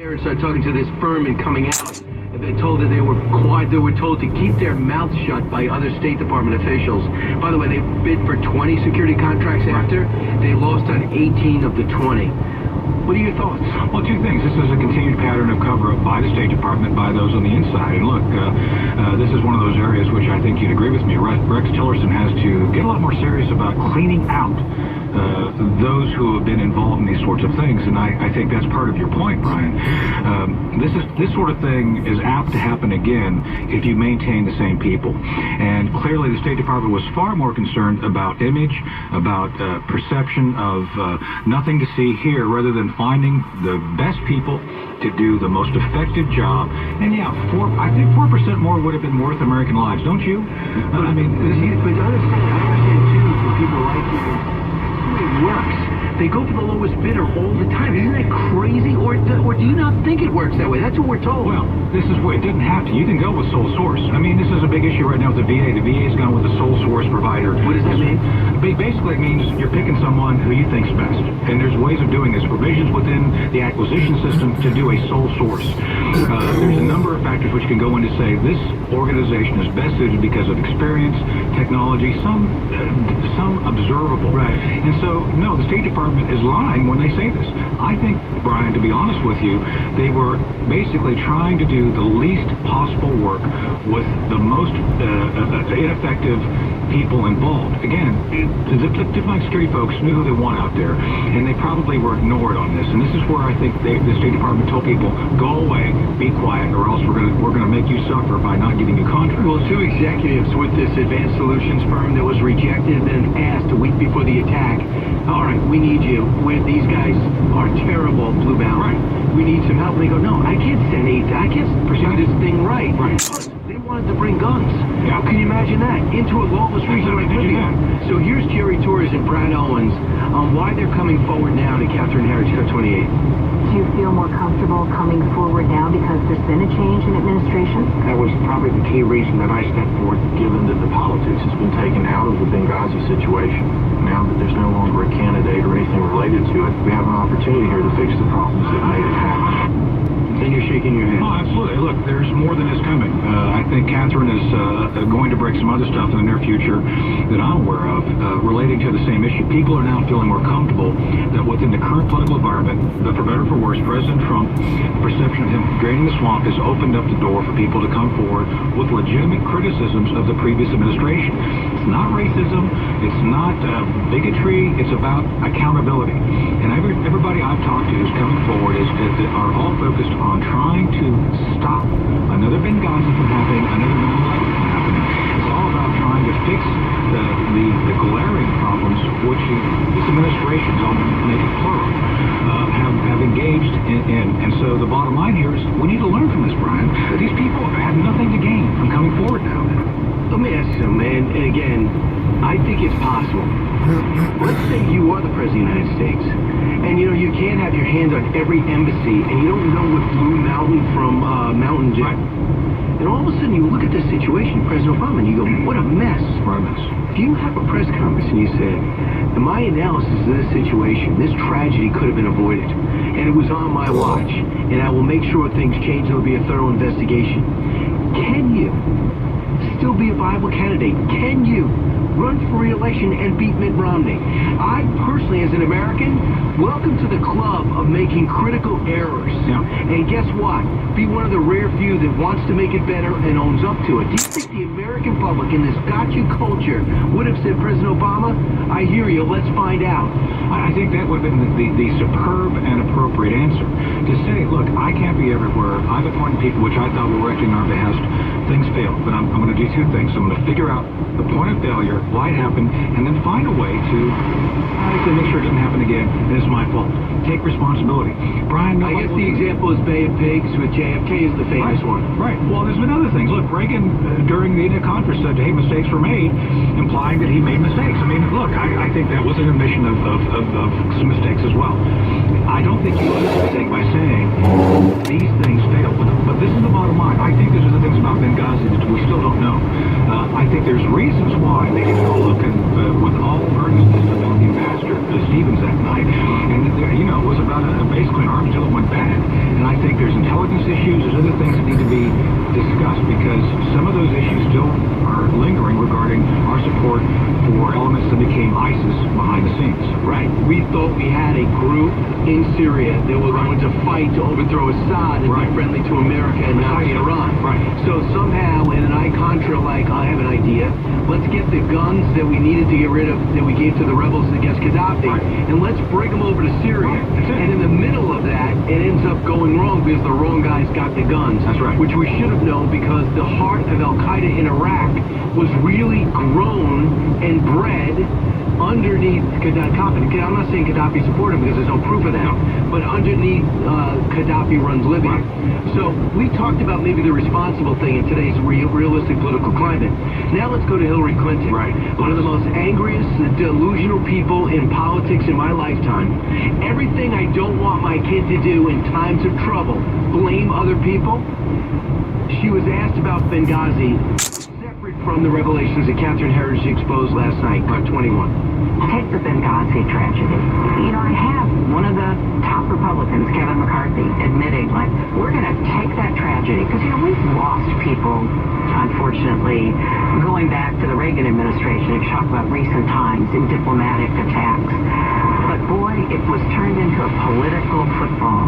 Parents started talking to this firm and coming out, and they told that they were told to keep their mouths shut by other State Department officials. By the way, they bid for 20 security contracts after. They lost on 18 of the 20. What are your thoughts? Well, two things. This is a continued pattern of cover-up by the State Department, by those on the inside. And look, this is one of those areas which I think you'd agree with me. Rex Tillerson has to get a lot more serious about cleaning out those who have been involved in these sorts of things, and I think that's part of your point, Brian. This sort of thing is apt to happen again if you maintain the same people. And clearly the State Department was far more concerned about image, about perception of nothing to see here, rather than finding the best people to do the most effective job. And yeah, I think 4% more would have been worth American lives, don't you? I mean, but I understand too, for people like you, it works. They go for the lowest bidder all the time. Isn't that crazy? Or do you not think it works that way? That's what we're told. Well, this is what it didn't have to. You can go with sole source. I mean, this is a big issue right now with the VA. The VA's gone with a sole source provider. What does that mean? Basically, it means you're picking someone who you think's best. And there's ways of doing this. Provisions within the acquisition system to do a sole source. There's a number of factors which can go in to say this organization is best suited because of experience, technology, some observable. Right. And so, no, the State Department is lying when they say this. I think, Brian, to be honest with you, they were basically trying to do the least possible work with the most ineffective people involved. Again, the Defined Security folks knew who they want out there, and they probably were ignored on this. And this is where I think the State Department told people, go away, be quiet, or else we're going to make you suffer by not giving you contracts. Well, two executives with this advanced solutions firm that was rejected and then asked a week before the attack, all right, we need you. These guys are terrible, Blue Mountain. Right. We need some help. And they go, no, I can't send aid. I can't pursue this thing right. Plus, they wanted to bring guns. Yeah. Can you imagine that? Into a lawless region like Libya. So here's Jerry Torres and Brad Owens on why they're coming forward now to Catherine Herridge, Cut 28. Do you feel more comfortable coming forward now because there's been a change in administration? That was probably the key reason that I stepped forward, given that the politics has been taken out of the Benghazi situation. Now that there's no longer a candidate or anything related to it, we have an opportunity here to fix the problems that made it happen. And you're shaking your head. Oh, absolutely. Look, there's more than is coming. I think Catherine is going to break some other stuff in the near future that I'm aware of relating to the same issue. People are now feeling more comfortable that within the current political environment, that for better or for worse, President Trump, the perception of him draining the swamp has opened up the door for people to come forward with legitimate criticisms of the previous administration. It's not racism. It's not bigotry. It's about accountability. And everybody I've talked to who's coming forward are all focused on trying to stop another Benghazi from happening, another 9/11 from happening. It's all about trying to fix the glaring problems which this administration, I'll make it plural, have engaged in. And so the bottom line here is we need to learn from this, Brian. These people have nothing to gain from coming forward now. Let me ask you, man, and again, I think it's possible. Let's say you are the President of the United States, and you can't have your hand on every embassy, and you don't know what Blue Mountain from Mountain Dew. Right. And all of a sudden you look at this situation, President Obama, and you go, what a mess. What a mess. If you have a press conference and you said, in my analysis of this situation, this tragedy could have been avoided, and it was on my watch, and I will make sure things change, there will be a thorough investigation. Can you still be a viable candidate? Can you run for re-election and beat Mitt Romney? I personally, as an American, welcome to the club of making critical errors. Yeah. And guess what? Be one of the rare few that wants to make it better and owns up to it. Do you think the American public in this gotcha culture would have said, President Obama, I hear you, let's find out? I think that would have been the superb and appropriate answer. To say, look, I can't be everywhere. I've appointed people which I thought were acting on our behest. Things failed, but I'm going to do two things. I'm going to figure out the point of failure, why it happened, and then find a way to make sure it doesn't happen again, and it's my fault. Take responsibility. Brian, I guess the example is Bay of Pigs with JFK is the famous one. Right. Well, there's been other things. Look, Reagan, during the conference, said, hey, mistakes were made, implying that he made mistakes. I mean, look, I think that was an admission of some mistakes as well. I don't think you lose a mistake by saying these things failed. But this is the bottom line. I think these are the things about Benghazi that we still don't know. I think there's reasons why they didn't go looking with all earnestness to the Ambassador Stevens that night. And, it was about basically an arms until it went bad. And I think think there's intelligence issues, there's other things that need to be discussed, because some of those issues still are lingering regarding our support for elements that became ISIS behind the scenes. Right. We thought we had a group in Syria that were going to fight to overthrow Assad and be friendly to America and not to Iran. Right. So somehow, in an eye-contra, like, I have an idea, let's get the guns that we needed to get rid of, that we gave to the rebels against Gaddafi, and let's bring them over to Syria. And in the middle of that, it ends up going wrong because the wrong guys got the guns. That's right. Which we should have known, because the heart of Al-Qaeda in Iraq was really grown and bred underneath Gaddafi. I'm not saying Gaddafi supported him because there's no proof of that, but underneath Gaddafi runs Libya. So we talked about maybe the responsible thing in today's realistic political climate. Now let's go to Hillary Clinton. Right. One of the most angriest, delusional people in politics in my lifetime. Everything I don't want my kid to do in times of trouble, blame other people. She was asked about Benghazi, separate from the revelations that Catherine Herridge exposed last night, Part 21. Take the Benghazi tragedy. You know, I have one of the top Republicans, Kevin McCarthy, admitting, like, we're going to take that tragedy, because, you know, we've lost people, unfortunately, going back to the Reagan administration. If you talk about recent times in diplomatic attacks. But boy, it was turned into a political football,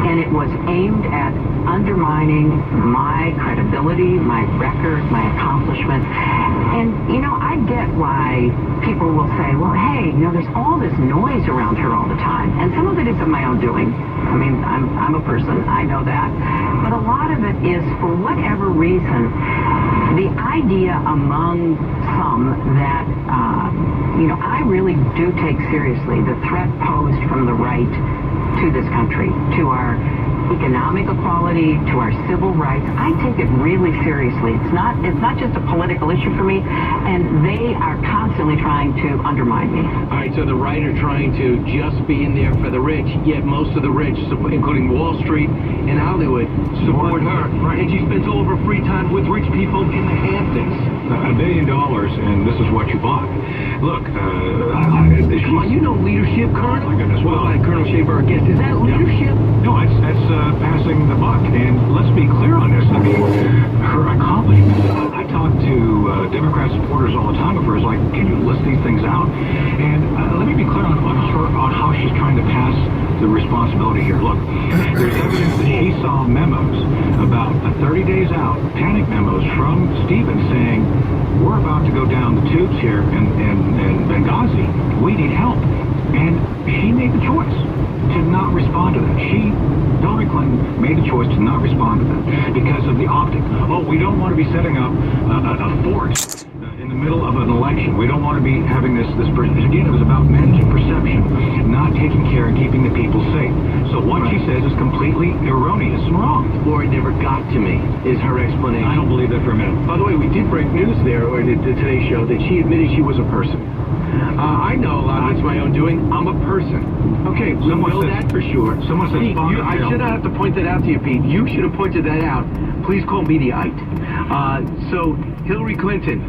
and it was aimed at undermining my credibility, my record, my accomplishment. And, you know, I get why people will say, well, hey, you know, there's all this noise around her all the time. And some of it is of my own doing. I mean, I'm a person, I know that. But a lot of it is, for whatever reason, the idea among some that, you know, I really do take seriously the threat posed from the right to this country, to our economic equality, to our civil rights. I take it really seriously. It's not just a political issue for me, and they are constantly trying to undermine me. All right, so the right are trying to just be in there for the rich, yet most of the rich, including Wall Street and Hollywood, support her. Right. And she spends all of her free time with rich people in the Hamptons. $1 billion, and this is what you bought. Look, come on, you know leadership, Colonel. Oh my goodness, well, Colonel Shaver, I guess. Is that leadership? No, that's passing the buck. And let's be clear on this. I mean, her accomplishments. I talk to Democrat supporters all the time of hers, like, can you list these things out? And let me be clear on how she's trying to pass the responsibility here. Look, there's evidence that she saw memos about 30 days out, panic memos from Stevens saying, we're about to go down the tubes here in Benghazi. We need help. And she made the choice to not respond to that. Hillary Clinton made the choice to not respond to that because of the optic. Oh, we don't want to be setting up a fort in the middle of an election. We don't want to be having this again, it was about managing perception, not taking care and keeping the people safe. So what she says is completely erroneous and wrong. Or it never got to me, is her explanation. I don't believe that for a minute. By the way, we did break news there, or the Today Show, that she admitted she was a person. I know a lot of it's my own doing. I'm a person. Okay, we know that for sure. Someone says, Pete, I should not have to point that out to you, Pete. You should have pointed that out. Please call me the Ite. So, Hillary Clinton,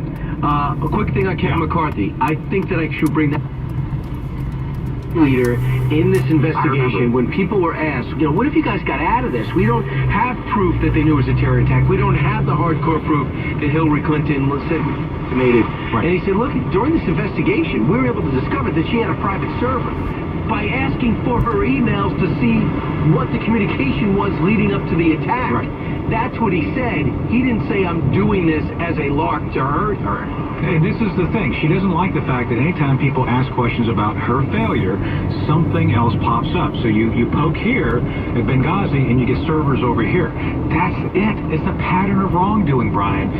a quick thing on Kevin McCarthy. I think that I should bring that leader in this investigation. When people were asked, you know, what if you guys got out of this? We don't have proof that they knew it was a terror attack. We don't have the hardcore proof that Hillary Clinton said made it. Right. And he said, look, during this investigation, we were able to discover that she had a private server. By asking for her emails to see what the communication was leading up to the attack. Right. That's what he said. He didn't say, I'm doing this as a lark to hurt her. And this is the thing. She doesn't like the fact that anytime people ask questions about her failure, something else pops up. So you poke here at Benghazi and you get servers over here. That's it. It's a pattern of wrongdoing, Brian.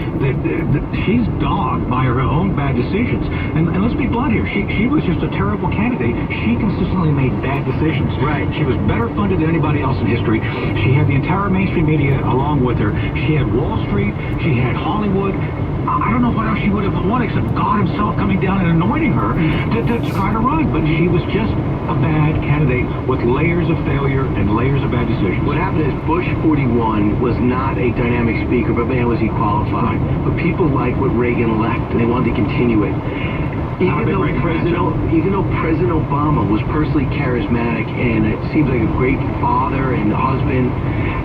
She's dogged by her own bad decisions. And let's be blunt here. She was just a terrible candidate. She consistently made bad decisions. Right. She was better funded than anybody else in history. She had the entire mainstream media along with her. She had Wall Street. She had Hollywood. I don't know what else she would have won except God himself coming down and anointing her to try to run. But she was just a bad candidate with layers of failure and layers of bad decisions. What happened is Bush 41 was not a dynamic speaker, but man, was he qualified. But people liked what Reagan left, and they wanted to continue it. Even though President Obama was personally charismatic and it seemed like a great father and husband,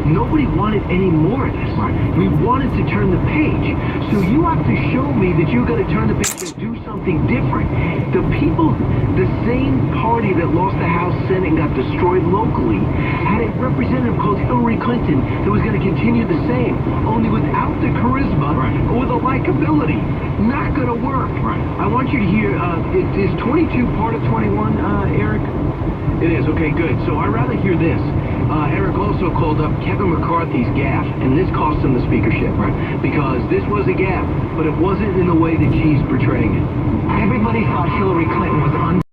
Nobody wanted any more of this. Right. We wanted to turn the page. So you have to show me that you're going to turn the page and do something different. The people, the same party that lost the House, Senate, and got destroyed locally, had a representative called Hillary Clinton that was going to continue the same, only without the charisma or the likability. Not going to work. Right. I want you to hear, is 22 part of 21, Eric? It is. Okay, good. So I'd rather hear this. Eric also called up Kevin McCarthy's gaffe, and this cost him the speakership, because this was a gaffe, but it wasn't in the way that she's portraying it. Everybody thought Hillary Clinton was